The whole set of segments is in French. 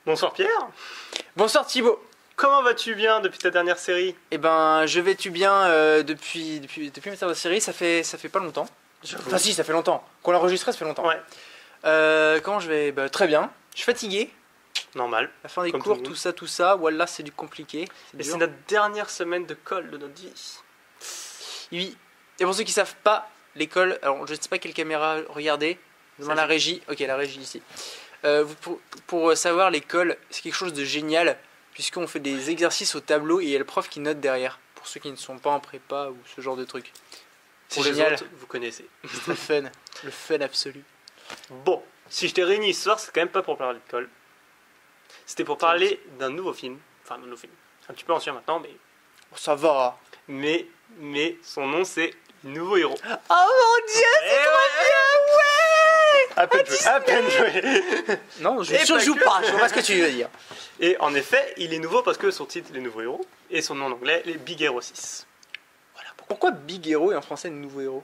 Bonsoir Pierre. Bonsoir Thibaut. Comment vas-tu bien depuis ta dernière série? Eh ben, je vais-tu bien depuis ma dernière série, ça fait pas longtemps. Enfin si, ça fait longtemps. Qu'on l'a enregistré, ça fait longtemps. Ouais. Comment je vais? Bah, très bien. Je suis fatigué. Normal. La fin des Comme cours, tout le tout ça. Voilà, c'est du compliqué. Et c'est notre dernière semaine de colle de notre vie. Oui. Et pour ceux qui savent pas, l'école, alors je ne sais pas quelle caméra regarder. Devant la régie. Ok, la régie ici. Pour savoir, l'école, c'est quelque chose de génial, puisqu'on fait des exercices au tableau et il y a le prof qui note derrière. Pour ceux qui ne sont pas en prépa ou ce genre de truc. C'est génial. Les autres, vous connaissez. C'est très fun. Le fun absolu. Bon, si je t'ai réuni ce soir, c'est quand même pas pour parler de colle. C'était pour parler d'un nouveau film. Enfin, un nouveau film. Un petit peu ancien maintenant, mais. Ça va. Mais son nom c'est Nouveau Héros. Oh mon dieu, c'est trop bien, ouais. À peine joué. Non, je joue pas, je vois pas ce que tu veux dire. Et en effet, il est nouveau parce que son titre, Les Nouveaux Héros, et son nom en anglais, les Big Hero 6. Voilà. Pourquoi Big Hero et en français Nouveau Héros?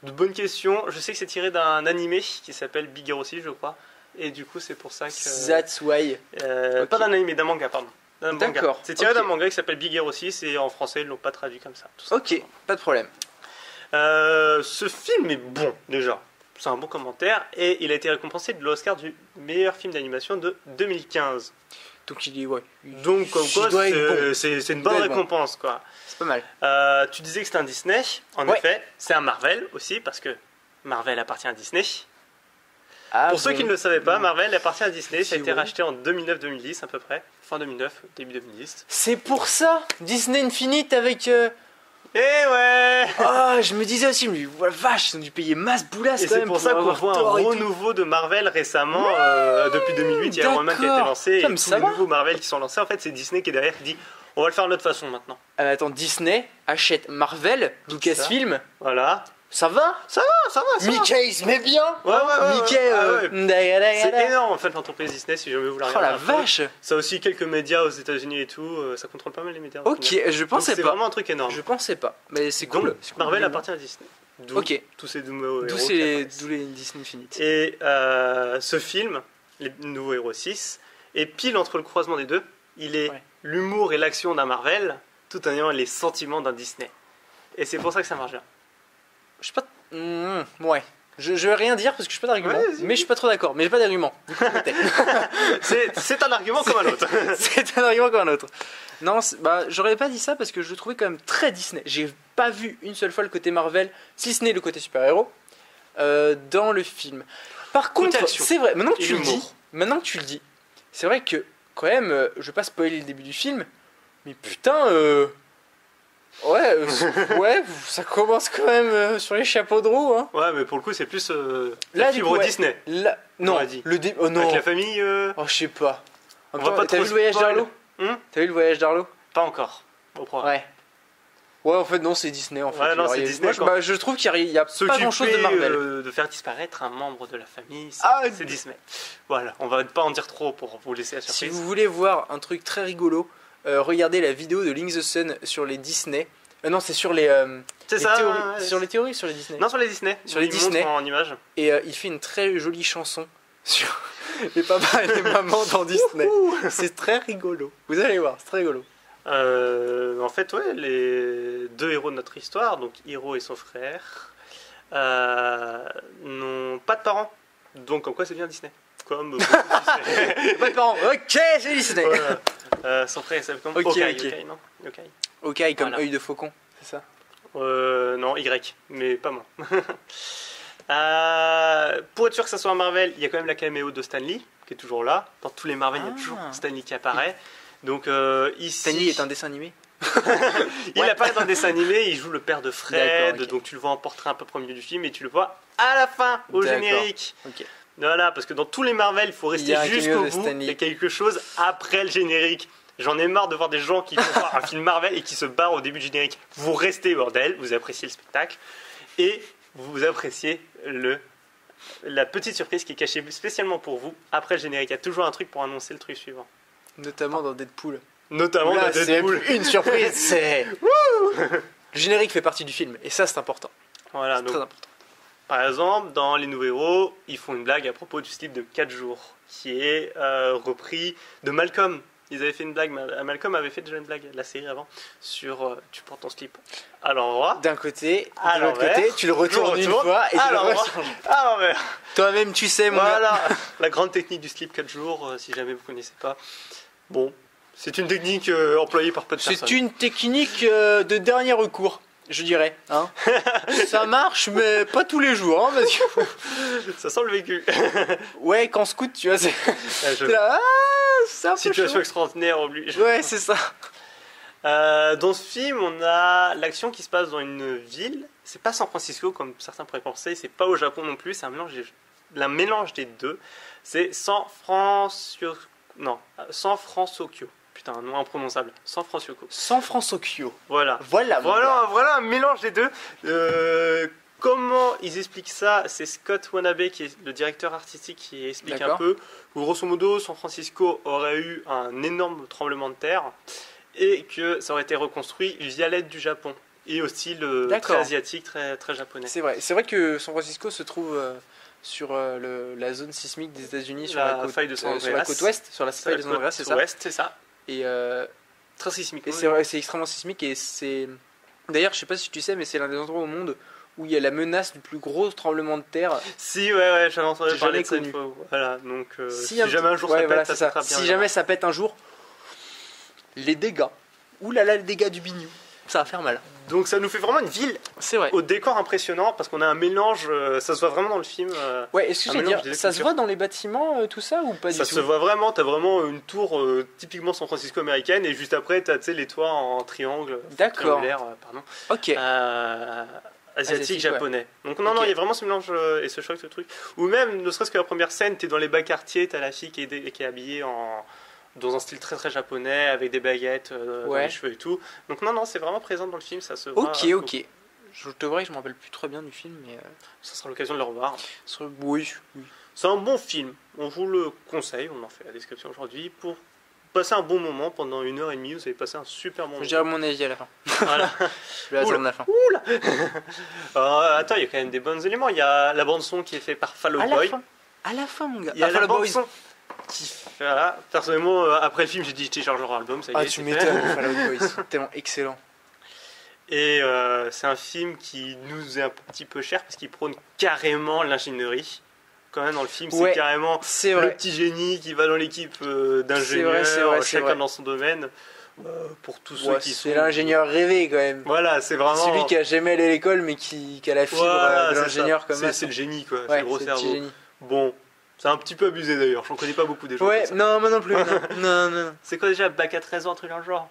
De bonnes questions. Je sais que c'est tiré d'un animé qui s'appelle Big Hero 6, je crois. Et du coup, c'est pour ça que. That's why. Okay. Pas d'un animé, d'un manga, pardon. D'accord. C'est tiré d'un manga qui s'appelle Big Hero 6 et en français, ils l'ont pas traduit comme ça. Ok, pas de problème. Ce film est bon, déjà. C'est un bon commentaire et il a été récompensé de l'Oscar du meilleur film d'animation de 2015. Donc il est, ouais. Donc comme quoi, c'est une bonne récompense, quoi. C'est pas mal. Tu disais que c'était un Disney. En effet, c'est un Marvel aussi parce que Marvel appartient à Disney. Pour ceux qui ne le savaient pas, Marvel appartient à Disney. Ça a été racheté en 2009-2010 à peu près. Fin 2009, début 2010. C'est pour ça Disney Infinite avec... Eh ouais. Oh, je me disais aussi, mais voilà, vache, ils ont dû payer masse boulasse quand même. Et c'est pour ça qu'on voit un renouveau de Marvel récemment. Depuis 2008, il y a Iron Man qui a été lancé. Et tous les nouveaux Marvel qui sont lancés, en fait, c'est Disney qui est derrière qui dit on va le faire de notre façon maintenant. Attends, Disney achète Marvel, Lucasfilm. Voilà. Ça va. Mickey, il se met bien. Ouais. Mickey, c'est énorme en fait l'entreprise Disney si jamais vous la regardez. Oh la vache. Ça a aussi quelques médias aux États-Unis et tout. Ça contrôle pas mal les médias. Ok, je pensais pas. C'est vraiment un truc énorme. Je pensais pas, mais c'est cool. Marvel appartient à Disney. D'où tous ces nouveaux héros. D'où les Disney Infinite. Et ce film, les Nouveaux Héros 6, est pile entre le croisement des deux. Il est l'humour et l'action d'un Marvel, tout en ayant les sentiments d'un Disney. Et c'est pour ça que ça marche bien. Je sais pas. Ouais. Je vais rien dire parce que je suis pas d'argument, mais je suis pas trop d'accord. Mais j'ai pas d'argument. C'est un argument comme un autre. C'est un argument comme un autre. Non, j'aurais pas dit ça parce que je le trouvais quand même très Disney. J'ai pas vu une seule fois le côté Marvel, si ce n'est le côté super-héros, dans le film. Par contre, c'est vrai. Maintenant que tu le dis, c'est vrai que quand même, je vais pas spoiler le début du film, mais putain. Ouais, ça commence quand même sur les chapeaux de roue. Hein. Ouais, mais pour le coup, c'est plus la fibre Disney. Non, oh non. Avec la famille. Oh, je sais pas. T'as vu le voyage d'Arlo? T'as vu le voyage d'Arlo? Pas encore. Ouais, en fait, non, c'est Disney. En fait. Ouais, non, c'est Disney. Moi, je trouve qu'il y a pas grand chose de Marvel. De faire disparaître un membre de la famille, c'est Disney. Voilà, on va pas en dire trop pour vous laisser la surprise. Si vous voulez voir un truc très rigolo, regardez la vidéo de Link the Sun sur les Disney. Non, c'est sur les. Théories. Sur les théories, sur les Disney. Non, sur les Disney. Sur les Disney. En image. Et il fait une très jolie chanson sur les papas et les mamans dans Disney. C'est très rigolo. Vous allez voir, c'est très rigolo. En fait, les deux héros de notre histoire, donc Hiro et son frère, n'ont pas de parents. Donc, comme quoi, c'est bien Disney. Comme Disney. Pas de parents. Ok, c'est Disney. Voilà. Son frère, il s'appelle comme Yokai, non Yokai comme œil de faucon, c'est ça? Non, Y, mais pas moi. Pour être sûr que ça soit un Marvel, il y a quand même la caméo de Stan Lee, qui est toujours là. Dans tous les Marvel, il y a toujours Stan Lee qui apparaît. Donc ici... Stan Lee est un dessin animé. Il apparaît dans un dessin animé, il joue le père de Fred, donc tu le vois en portrait un peu au milieu du film et tu le vois à la fin, au générique. Voilà, parce que dans tous les Marvel, il faut rester jusqu'au bout. Il y a quelque chose après le générique. J'en ai marre de voir des gens qui font voir un film Marvel et qui se barrent au début du générique. Vous restez, bordel, vous appréciez le spectacle et vous appréciez la petite surprise qui est cachée spécialement pour vous après le générique. Il y a toujours un truc pour annoncer le truc suivant. Notamment dans Deadpool. Dans Deadpool. C'est une surprise, c'est... Le générique fait partie du film et ça c'est important. Voilà, c'est très important. Par exemple, dans Les Nouveaux Héros, ils font une blague à propos du slip de 4 jours, qui est repris de Malcolm. Ils avaient fait une blague, Malcolm avait fait déjà une blague, la série avant, sur tu portes ton slip à l'endroit. D'un côté, de l'autre côté, tu le retournes une fois et tu le rechanges. À l'envers. Toi-même, tu sais, mon gars. La grande technique du slip 4 jours, si jamais vous ne connaissez pas. Bon, c'est une technique employée par peu de personnes. C'est une technique de dernier recours, je dirais. Hein. Ça marche, mais pas tous les jours. Hein, parce que... Ça sent le vécu. Ouais, qu'en scout, tu vois, c'est là, c'est un peu situation chaud. Extraordinaire oblige. Ouais, c'est ça. Dans ce film, on a l'action qui se passe dans une ville. C'est pas San Francisco comme certains pourraient penser, c'est pas au Japon non plus, c'est un mélange des deux. C'est San Francisco. Putain, un nom imprononçable. San Francisco. San Francisco. Voilà un mélange des deux. Comment ils expliquent ça? C'est Scott Wanabe qui est le directeur artistique qui explique un peu. Où, grosso modo, San Francisco aurait eu un énorme tremblement de terre et que ça aurait été reconstruit via l'aide du Japon et au style très asiatique, très, très japonais. C'est vrai que San Francisco se trouve sur la zone sismique des États-Unis, sur la côte ouest, sur la faille de San Andreas, c'est ça. Ouest, c'est ça. Et très sismique. Et c'est extrêmement sismique et c'est. D'ailleurs, je sais pas si tu sais, mais c'est l'un des endroits au monde où il y a la menace du plus gros tremblement de terre. Si, ouais, j'avais entendu parler de ça une fois. Voilà, donc si jamais un jour ça pète, ça bien. Si jamais ça pète un jour, les dégâts. Ouh là là, les dégâts du bignou. Ça va faire mal. Donc ça nous fait vraiment une ville au décor impressionnant parce qu'on a un mélange, ça se voit vraiment dans le film. Ouais, est-ce que je veux dire, ça se voit dans les bâtiments, tout ça ou pas du tout? Ça se voit vraiment, t'as vraiment une tour typiquement San Francisco américaine et juste après t'as les toits en triangle. D'accord. Pardon. Ok. Asiatique, japonais. Ouais. Donc non, il y a vraiment ce mélange et ce choc, ce truc. Ou même, ne serait-ce que la première scène, t'es dans les bas quartiers, t'as la fille qui est habillée dans un style très très japonais, avec des baguettes dans les cheveux et tout. Donc non, c'est vraiment présent dans le film, ça se voit. Ok. Je te vois, je me rappelle plus très bien du film, mais... Ça sera l'occasion de le revoir. Oui. C'est un bon film, on vous le conseille, on en fait la description aujourd'hui, pour passer un bon moment pendant 1h30, vous allez passer un super bon moment. Je dirais mon avis à la fin. Voilà. Je vais attendre la fin. Oula. Attends, il y a quand même des bons éléments, il y a la bande son qui est faite par Fall Out Boy. À la fin, mon gars. Il y a la bande son qui... Voilà. Personnellement, après le film, j'ai dit je télécharge leur album, ça y est. Tu m'étonnes, Fall Out Boy, c'est tellement excellent. Et c'est un film qui nous est un petit peu cher parce qu'il prône carrément l'ingénierie. Quand même dans le film, c'est carrément le petit génie qui va dans l'équipe d'ingénieurs, chacun dans son domaine. Pour tous ceux qui sont... C'est l'ingénieur rêvé quand même. Voilà, c'est vraiment... Celui qui a jamais allé à l'école mais qui a la fibre de l'ingénieur comme ça. C'est le génie quoi, c'est le gros cerveau. Génie. Bon, c'est un petit peu abusé d'ailleurs, j'en connais pas beaucoup des gens Ouais, comme ça. non, moi non plus. non. C'est quoi déjà, bac à 13 ans, un truc dans le genre?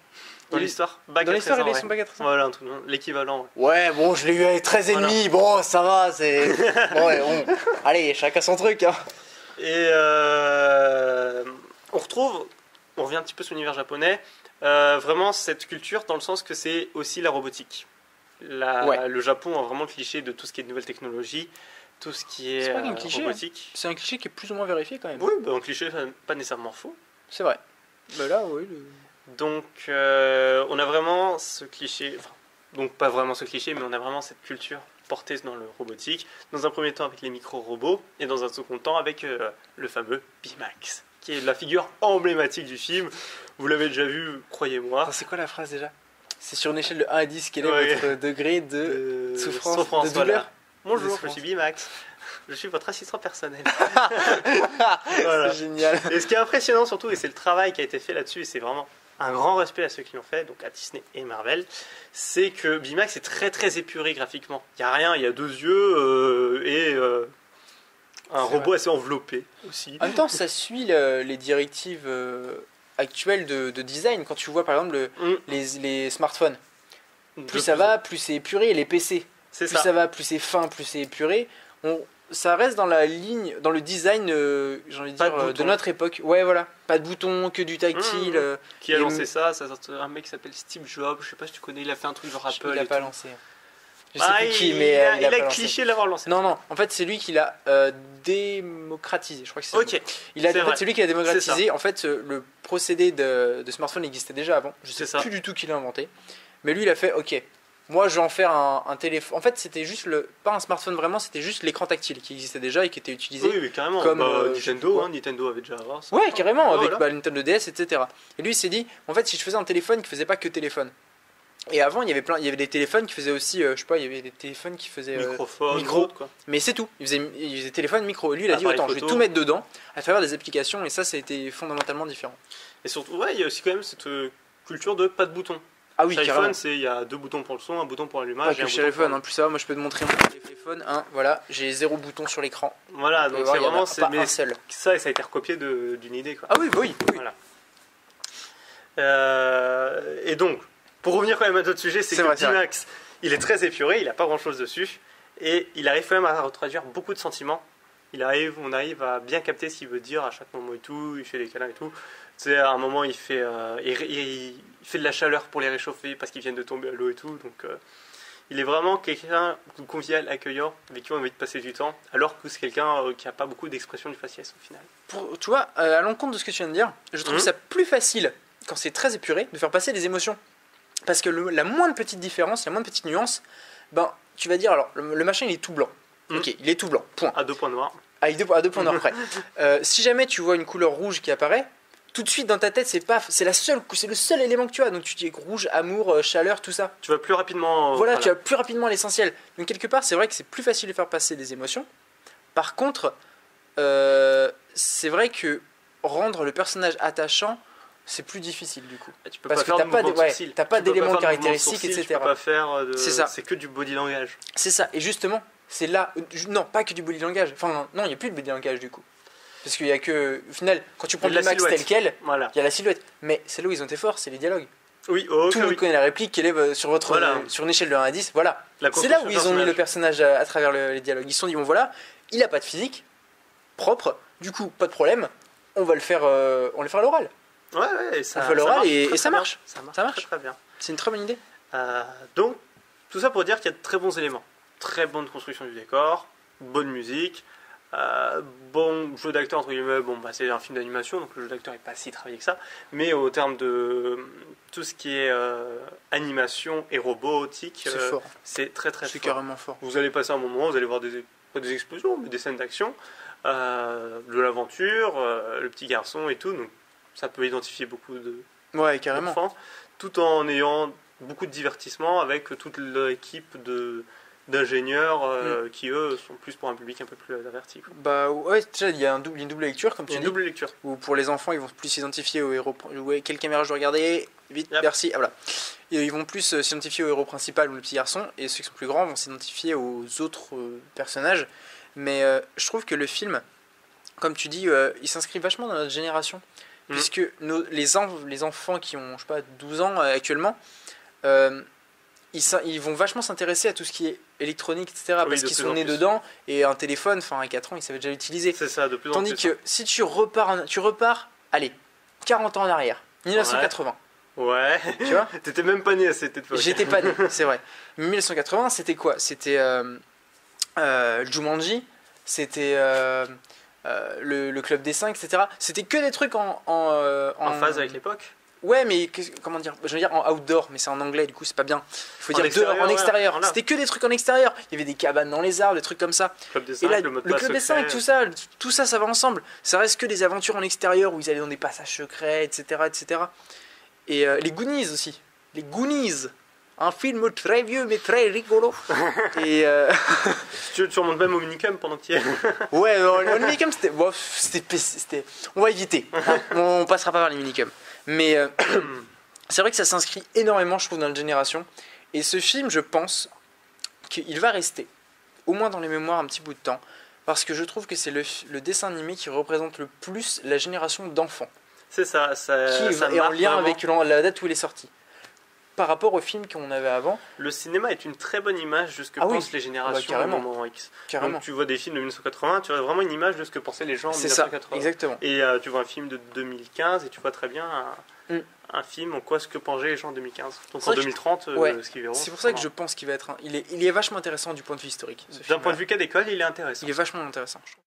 Dans l'histoire, il est son bac à 13 ans. Voilà, un truc, l'équivalent. Ouais, bon, je l'ai eu avec 13 et demi, bon, ça va, c'est... bon. Allez, chacun son truc, hein. Et on revient un petit peu sur l'univers japonais, vraiment cette culture dans le sens que c'est aussi la robotique. Le Japon a vraiment le cliché de tout ce qui est de nouvelles technologies, tout ce qui est robotique. C'est un cliché qui est plus ou moins vérifié quand même. Oui, un cliché pas nécessairement faux. C'est vrai. Mais là, oui. Donc, on a vraiment ce cliché, donc pas vraiment ce cliché, mais on a vraiment cette culture portée dans le robotique. Dans un premier temps avec les micro-robots, et dans un second temps avec le fameux Pimax, qui est la figure emblématique du film. Vous l'avez déjà vu, croyez-moi. C'est quoi la phrase déjà? C'est sur une échelle de 1 à 10, quel est votre degré de souffrance, de douleur? Voilà. Bonjour, je suis Bimax. Je suis votre assistant personnel. Voilà. C'est génial. Et ce qui est impressionnant surtout, et c'est le travail qui a été fait là-dessus, et c'est vraiment un grand respect à ceux qui l'ont fait, donc à Disney et Marvel, c'est que Bimax est très très épuré graphiquement. Il n'y a rien, il y a 2 yeux et un robot assez enveloppé aussi. En même temps, ça suit les directives actuelles de design. Quand tu vois par exemple les smartphones, plus ça va, plus c'est épuré. Les PC, plus ça va, plus c'est fin, plus c'est épuré. Ça reste dans la ligne, dans le design, j'ai envie de dire, de notre époque. Ouais, voilà. Pas de bouton, que du tactile. Qui a lancé ça? C'est un mec qui s'appelle Steve Jobs. Je sais pas si tu connais. Il a fait un truc genre Apple. Il l'a pas lancé. Je sais plus qui, mais il a cliché l'avoir lancé. Non. En fait, c'est lui qui l'a démocratisé. Je crois que c'est. Ok. C'est lui qui l'a démocratisé. En fait, le procédé de smartphone existait déjà avant. Je sais plus du tout qui l'a inventé. Mais lui, il a fait. Ok. moi je vais en faire un téléphone. En fait, c'était juste pas un smartphone vraiment, c'était juste l'écran tactile qui existait déjà et qui était utilisé. Oui, carrément. Comme Nintendo, Nintendo avait déjà ça. Ouais, carrément, avec le Nintendo DS, etc. Et lui, il s'est dit, en fait, si je faisais un téléphone qui faisait pas que téléphone. Et avant, il y avait des téléphones qui faisaient aussi, je sais pas, il y avait des téléphones qui faisaient micro, quoi. Mais c'est tout. Il faisait téléphone micro. Et lui, il a dit, attends, je vais tout mettre dedans à travers des applications. Et ça a été fondamentalement différent. Et surtout, ouais, il y a aussi quand même cette culture de pas de boutons. Ah oui, chez carrément. iPhone, il y a 2 boutons pour le son, un bouton pour l'allumage. Pas que chez iPhone, en plus ça va, moi je peux te montrer mon téléphone. Voilà, j'ai 0 bouton sur l'écran. Voilà, donc c'est vraiment un seul. Ça a été recopié d'une idée, quoi. Ah oui, oui. Voilà. Et donc, pour revenir quand même à d'autres sujets, c'est que D-Max, il est très épuré, il n'a pas grand chose dessus, et il arrive quand même à retraduire beaucoup de sentiments. On arrive à bien capter ce qu'il veut dire à chaque moment et tout, il fait des câlins et tout. Tu sais, à un moment, il fait de la chaleur pour les réchauffer parce qu'ils viennent de tomber à l'eau et tout. Donc, il est vraiment quelqu'un de convivial, accueillant, avec qui on a envie de passer du temps, alors que c'est quelqu'un qui n'a pas beaucoup d'expression du faciès au final. Tu vois, à l'encontre de ce que tu viens de dire, je trouve ça plus facile, quand c'est très épuré, de faire passer des émotions. Parce que la moindre petite différence, la moindre petite nuance, ben, tu vas dire, alors, le machin, il est tout blanc. Ok, il est tout blanc, point. À 2 points noirs. À 2 points noirs près. Si jamais tu vois une couleur rouge qui apparaît, tout de suite dans ta tête, c'est le seul élément que tu as. Donc tu dis rouge, amour, chaleur, tout ça. Tu vas plus rapidement. Voilà, tu vas plus rapidement à l'essentiel. Donc quelque part, c'est vrai que c'est plus facile de faire passer des émotions. Par contre, c'est vrai que rendre le personnage attachant, c'est plus difficile du coup. Tu peux parce pas que t'as pas d'éléments caractéristiques, etc. Tu peux pas faire c'est ça. C'est que du body langage. C'est ça. Et justement, c'est là. Non, pas que du body langage. Enfin, non, il n'y a plus de body langage du coup. Parce qu'il y a que. Au final, quand tu prends le Max tel quel, il y a la silhouette. Mais c'est là où ils ont été forts, c'est les dialogues. Oui, tout le monde connaît la réplique qui est sur une échelle de 1 à 10. Voilà. C'est là où ils ont mis le personnage à travers les dialogues. Ils se sont dit, bon voilà, il a pas de physique propre, du coup, pas de problème, on va le faire à l'oral. Ouais, ça, on fait l'oral et ça marche. Ça marche très bien. C'est une très bonne idée. Donc, tout ça pour dire qu'il y a de très bons éléments. Très bonne construction du décor, bonne musique, bon jeu d'acteur, entre guillemets. Bon, c'est un film d'animation, donc le jeu d'acteur n'est pas si travaillé que ça. Mais au terme de tout ce qui est animation et robotique, c'est très très fort. C'est carrément fort. Vous allez passer un moment, vous allez voir pas des explosions, mais des scènes d'action, de l'aventure, le petit garçon et tout. Donc, ça peut identifier beaucoup d'enfants, tout en ayant beaucoup de divertissement avec toute l'équipe d'ingénieurs qui, eux, sont plus pour un public un peu plus averti. Quoi. Bah ouais, déjà, il y a une double lecture, comme tu dis. Une double lecture. Où pour les enfants, ils vont plus s'identifier au héros. Quelle caméra je dois regarder ? Vite, merci. Voilà. Et ils vont plus s'identifier au héros principal ou le petit garçon, et ceux qui sont plus grands vont s'identifier aux autres personnages. Mais je trouve que le film, comme tu dis, il s'inscrit vachement dans notre génération. Puisque les enfants qui ont, je sais pas, 12 ans actuellement, ils vont vachement s'intéresser à tout ce qui est électronique, etc. Parce qu'ils sont nés dedans, et un téléphone, à 4 ans, ils savaient déjà l'utiliser. C'est ça, de plus en plus. Tandis que si tu repars, allez, 40 ans en arrière, 1980. Ouais. Tu vois ? T'étais même pas né à cette époque. J'étais pas né, c'est vrai. 1980, c'était quoi ? C'était Jumanji, c'était... le Club des 5, etc. C'était que des trucs en phase avec l'époque. Ouais, mais comment dire ? Je veux dire en outdoor, mais c'est en anglais, du coup c'est pas bien. Il faut dire dehors, en extérieur. Ouais, c'était que des trucs en extérieur. Il y avait des cabanes dans les arbres, des trucs comme ça. Club des 5, et là, le Club des 5, tout ça, ça va ensemble. Ça reste que des aventures en extérieur où ils allaient dans des passages secrets, etc. etc. Et les Goonies aussi. Les Goonies. Un film très vieux mais très rigolo. Et tu remontes même au minicum pendant que tu y es. Ouais, le minicum c'était... On va éviter. Hein. On passera pas par les minicums. Mais c'est vrai que ça s'inscrit énormément, je trouve, dans notre génération. Et ce film, je pense qu'il va rester, au moins dans les mémoires, un petit bout de temps. Parce que je trouve que c'est le dessin animé qui représente le plus la génération d'enfants. C'est ça. Qui est en lien avec la date où il est sorti. Par rapport au film qu'on avait avant. Le cinéma est une très bonne image de ce que pensent les générations au moment X. Carrément. Donc tu vois des films de 1980, tu vois vraiment une image de ce que pensaient les gens en 1980. Ça, exactement. Et tu vois un film de 2015 et tu vois très bien un film en quoi ce que pensaient les gens en 2015. Donc en 2030, ce qu'ils verront. C'est pour ça que je pense qu'il va être... Il est vachement intéressant du point de vue historique. D'un point de vue cas d'école, il est intéressant. Il est vachement intéressant, je trouve.